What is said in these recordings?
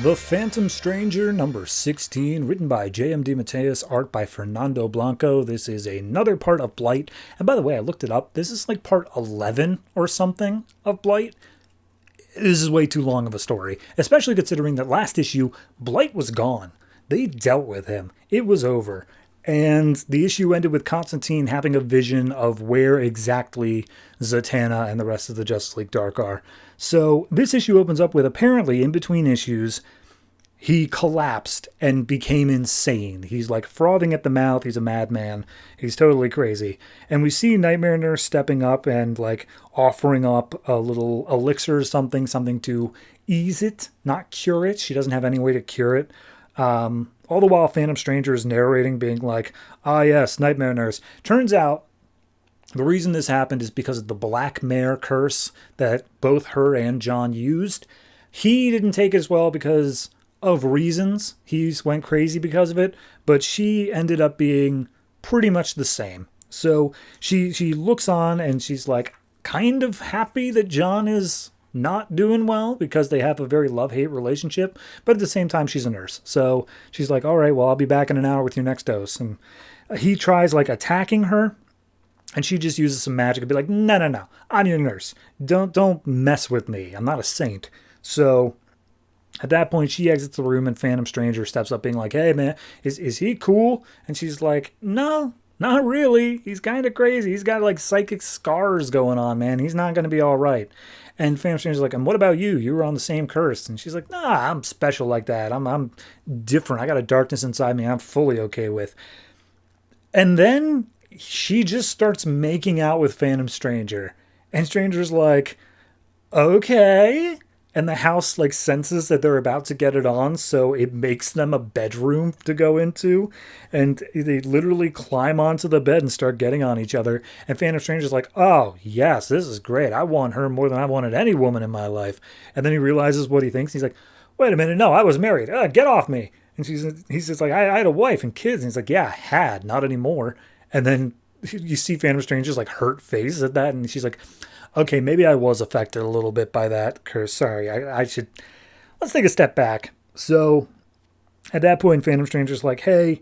The Phantom Stranger, number 16, written by J.M. DeMatteis, art by Fernando Blanco. This is another part of Blight. And by the way, I looked it up. This is like part 11 or something of Blight. This is way too long of a story, especially considering that last issue, Blight was gone. They dealt with him. It was over. And the issue ended with Constantine having a vision of where exactly Zatanna and the rest of the Justice League Dark are. So this issue opens up with, apparently, in between issues, he collapsed and became insane. He's like frothing at the mouth. He's a madman. He's totally crazy. And we see Nightmare Nurse stepping up and like offering up a little elixir or something to ease it, not cure it. She doesn't have any way to cure it. All the while Phantom Stranger is narrating, being like, ah yes, Nightmare Nurse. Turns out the reason this happened is because of the Black Mare curse that both her and John used. He didn't take it as well because of reasons. He went crazy because of it, but she ended up being pretty much the same. So she looks on and she's like kind of happy that John is not doing well because they have a very love-hate relationship, but at the same time she's a nurse. So she's like, all right, well, I'll be back in an hour with your next dose. And he tries like attacking her, and she just uses some magic and be like, no, I'm your nurse. Don't mess with me. I'm not a saint. So at that point, she exits the room and Phantom Stranger steps up being like, hey, man, is he cool? And she's like, no, not really. He's kind of crazy. He's got like psychic scars going on, man. He's not going to be all right. And Phantom Stranger's like, and what about you? You were on the same curse. And she's like, nah, I'm special like that. I'm different. I got a darkness inside me I'm fully okay with. And then she just starts making out with Phantom Stranger. And Stranger's like, okay. And the house like senses that they're about to get it on, so it makes them a bedroom to go into. And they literally climb onto the bed and start getting on each other. And Phantom Stranger's like, oh, yes, this is great. I want her more than I wanted any woman in my life. And then he realizes what he thinks. He's like, wait a minute, no, I was married. Get off me. And he's just like, I had a wife and kids. And he's like, yeah, I had, not anymore. And then you see Phantom Stranger's like hurt face at that. And she's like, okay, maybe I was affected a little bit by that curse. Sorry, I should... Let's take a step back. So, at that point, Phantom Stranger's like, hey,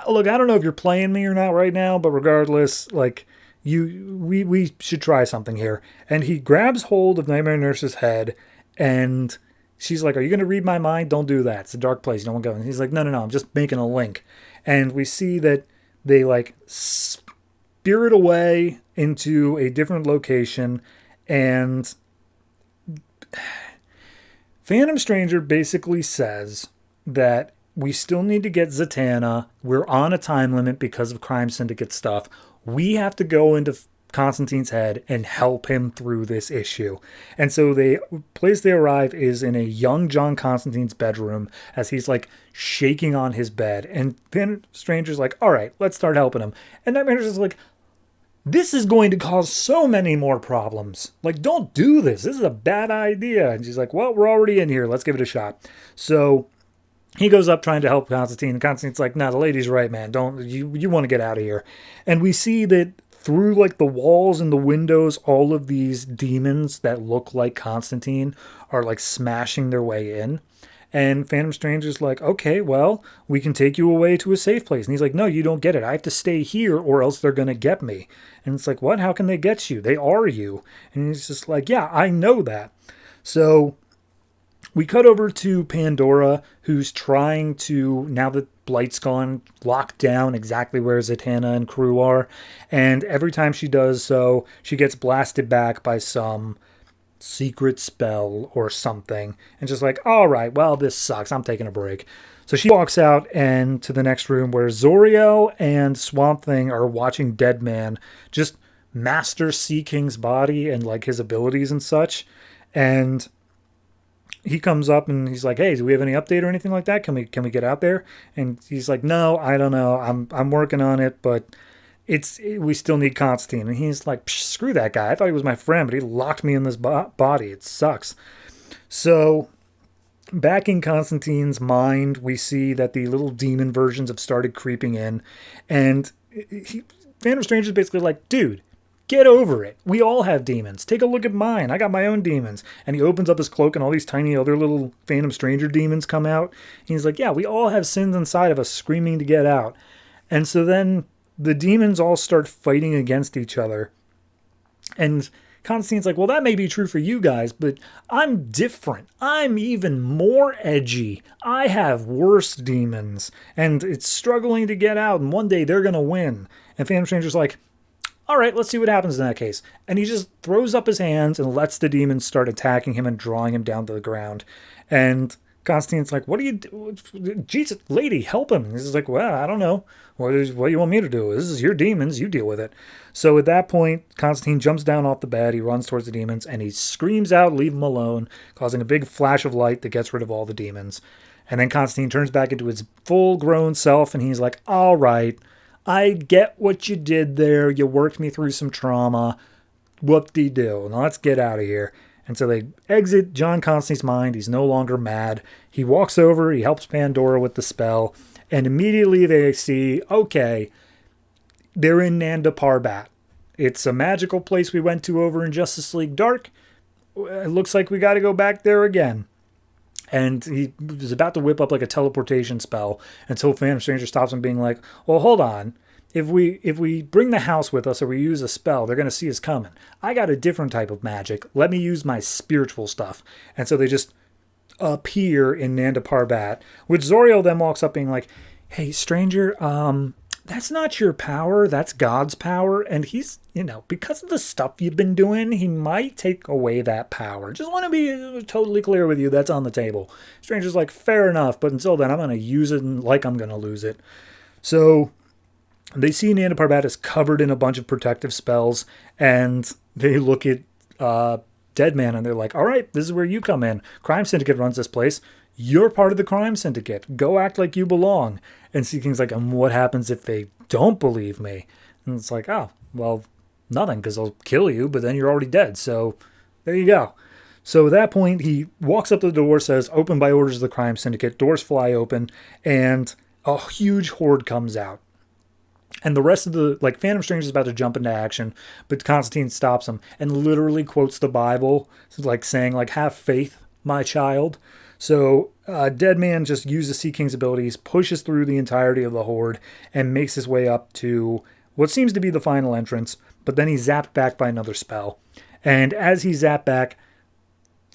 look, I don't know if you're playing me or not right now, but regardless, like, we should try something here. And he grabs hold of Nightmare Nurse's head, and she's like, are you going to read my mind? Don't do that. It's a dark place. You don't want to go. And he's like, no, I'm just making a link. And we see that they, like, spirit away into a different location, and Phantom Stranger basically says that we still need to get Zatanna. We're on a time limit because of Crime Syndicate stuff. We have to go into Constantine's head and help him through this issue. And so the place they arrive is in a young John Constantine's bedroom as he's like shaking on his bed. And Phantom Stranger's like, all right, let's start helping him. And Nightmare is like, this is going to cause so many more problems. Like, don't do this. This is a bad idea. And she's like, well, we're already in here. Let's give it a shot. So he goes up trying to help Constantine. And Constantine's like, nah, the lady's right, man. You want to get out of here. And we see that through like the walls and the windows, all of these demons that look like Constantine are like smashing their way in. And Phantom Stranger's like, okay, well, we can take you away to a safe place. And he's like, no, you don't get it. I have to stay here or else they're going to get me. And it's like, what? How can they get you? They are you. And he's just like, yeah, I know that. So we cut over to Pandora, who's trying to, now that Blight's gone, lock down exactly where Zatanna and crew are. And every time she does so, she gets blasted back by some secret spell or something, and just like, all right, well, this sucks, I'm taking a break. So she walks out and to the next room where Zoriel and Swamp Thing are watching Deadman just master Sea King's body and like his abilities and such. And he comes up and he's like, hey, do we have any update or anything like that? Can we get out there? And he's like, no, I don't know, I'm working on it, but we still need Constantine. And he's like, screw that guy. I thought he was my friend, but he locked me in this body. It sucks. So back in Constantine's mind, we see that the little demon versions have started creeping in. And Phantom Stranger's basically like, dude, Get over it. We all have demons. Take a look at mine. I got my own demons. And he opens up his cloak and all these tiny other little Phantom Stranger demons come out. And he's like, yeah, we all have sins inside of us screaming to get out. And so then the demons all start fighting against each other. And Constantine's like, well, that may be true for you guys, but I'm different. I'm even more edgy. I have worse demons. And it's struggling to get out. And one day they're going to win. And Phantom Stranger's like, all right, let's see what happens in that case. And he just throws up his hands and lets the demons start attacking him and drawing him down to the ground. And Constantine's like, what do you do? Jesus, lady, help him. And he's like, well, I don't know. What do you want me to do? This is your demons. You deal with it. So at that point, Constantine jumps down off the bed. He runs towards the demons and he screams out, leave him alone, causing a big flash of light that gets rid of all the demons. And then Constantine turns back into his full-grown self and he's like, all right, I get what you did there. You worked me through some trauma. Whoop-de-doo. Now let's get out of here. And so they exit John Constantine's mind. He's no longer mad. He walks over. He helps Pandora with the spell. And immediately they see, okay, they're in Nanda Parbat. It's a magical place we went to over in Justice League Dark. It looks like we got to go back there again. And he was about to whip up like a teleportation spell until Phantom Stranger stops him being like, well, hold on. If we bring the house with us or we use a spell, they're going to see us coming. I got a different type of magic. Let me use my spiritual stuff. And so they just appear in Nanda Parbat, which Zoriel then walks up being like, hey, stranger, that's not your power. That's God's power. And he's, because of the stuff you've been doing, he might take away that power. Just want to be totally clear with you. That's on the table. Stranger's like, fair enough. But until then, I'm going to use it like I'm going to lose it. So they see Nanda Parbat is covered in a bunch of protective spells. And they look at Deadman and they're like, all right, this is where you come in. Crime Syndicate runs this place. You're part of the Crime Syndicate. Go act like you belong. And Sea King's like, and what happens if they don't believe me? And it's like, oh, well, nothing, because I'll kill you, but then you're already dead. So there you go. So at that point, he walks up to the door, says, open by orders of the Crime Syndicate. Doors fly open, and a huge horde comes out. And the rest of Phantom Stranger's about to jump into action, but Constantine stops him and literally quotes the Bible, saying, have faith, my child. So Deadman just uses Sea King's abilities, pushes through the entirety of the horde, and makes his way up to what seems to be the final entrance, but then he's zapped back by another spell. And as he's zapped back,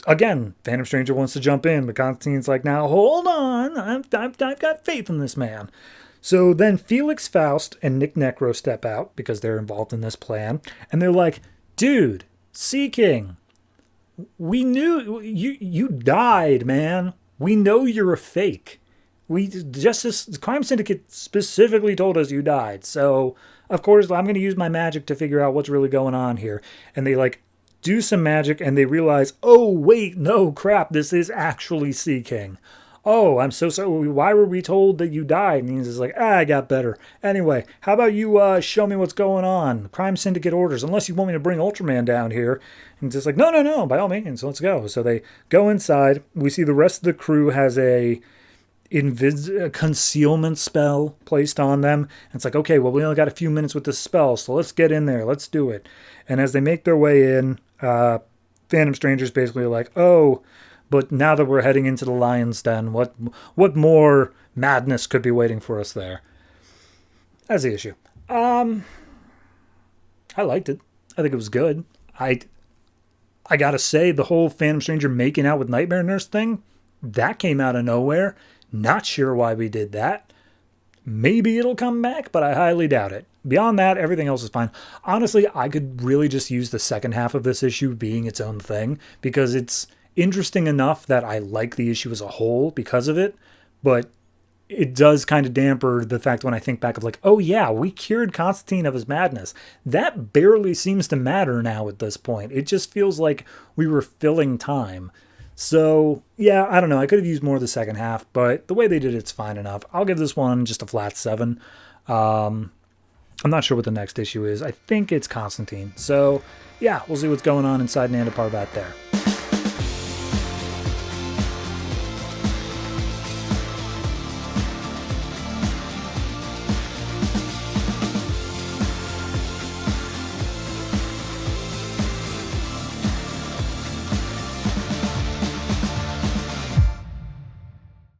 again, Phantom Stranger wants to jump in, but Constantine's like, now hold on, I've got faith in this man. So then Felix Faust and Nick Necro step out because they're involved in this plan, and they're like, dude, Sea King, we knew you died, man. We know you're a fake. The Crime Syndicate specifically told us you died. So, of course, I'm going to use my magic to figure out what's really going on here. And they do some magic and they realize, oh, wait, no, crap, this is actually Sea King. Oh, I'm so sorry. Why were we told that you died? And he's just like, I got better. Anyway, how about you show me what's going on? Crime Syndicate orders, unless you want me to bring Ultraman down here. And just like, no, by all means, let's go. So they go inside. We see the rest of the crew has a concealment spell placed on them. And it's like, okay, well, we only got a few minutes with this spell, so let's get in there. Let's do it. And as they make their way in, Phantom Stranger's basically like, oh, but now that we're heading into the Lion's Den, what more madness could be waiting for us there? That's the issue. I liked it. I think it was good. I gotta say, the whole Phantom Stranger making out with Nightmare Nurse thing, that came out of nowhere. Not sure why we did that. Maybe it'll come back, but I highly doubt it. Beyond that, everything else is fine. Honestly, I could really just use the second half of this issue being its own thing, because it's interesting enough that I like the issue as a whole because of it, but it does kind of damper the fact when I think back of oh yeah, we cured Constantine of his madness. That barely seems to matter now at this point. It just feels like we were filling time. So yeah, I don't know. I could have used more of the second half, but the way they did it's fine enough. I'll give this one just a flat 7. I'm not sure what the next issue is. I think it's Constantine. So yeah, we'll see what's going on inside Nanda Parbat there.